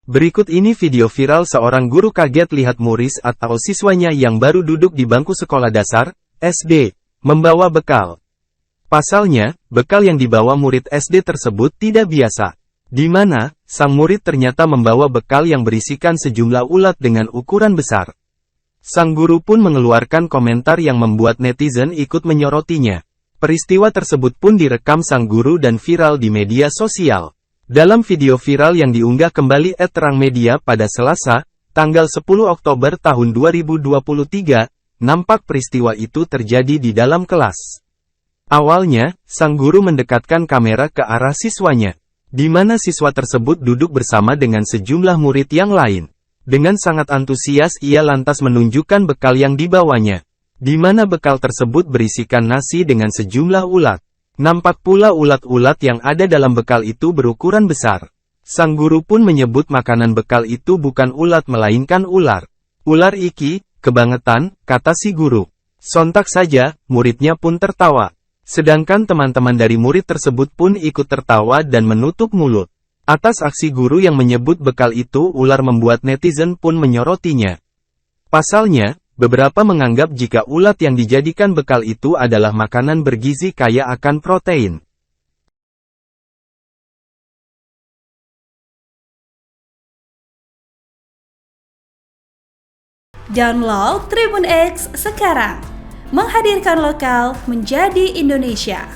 Berikut ini video viral seorang guru kaget lihat murid atau siswanya yang baru duduk di bangku sekolah dasar, SD, membawa bekal. Pasalnya, bekal yang dibawa murid SD tersebut tidak biasa. Di mana, sang murid ternyata membawa bekal yang berisikan sejumlah ulat dengan ukuran besar. Sang guru pun mengeluarkan komentar yang membuat netizen ikut menyorotinya. Peristiwa tersebut pun direkam sang guru dan viral di media sosial. Dalam video viral yang diunggah kembali @terangmedia pada Selasa, tanggal 10 Oktober tahun 2023, nampak peristiwa itu terjadi di dalam kelas. Awalnya, sang guru mendekatkan kamera ke arah siswanya, di mana siswa tersebut duduk bersama dengan sejumlah murid yang lain. Dengan sangat antusias ia lantas menunjukkan bekal yang dibawanya, di mana bekal tersebut berisikan nasi dengan sejumlah ulat. Nampak pula ulat-ulat yang ada dalam bekal itu berukuran besar. Sang guru pun menyebut makanan bekal itu bukan ulat melainkan ular. Ular iki, kebangetan, kata si guru. Sontak saja, muridnya pun tertawa. Sedangkan teman-teman dari murid tersebut pun ikut tertawa dan menutup mulut. Atas aksi guru yang menyebut bekal itu ular membuat netizen pun menyorotinya. Pasalnya, beberapa menganggap jika ulat yang dijadikan bekal itu adalah makanan bergizi kaya akan protein. Download Tribun X sekarang, menghadirkan lokal menjadi Indonesia.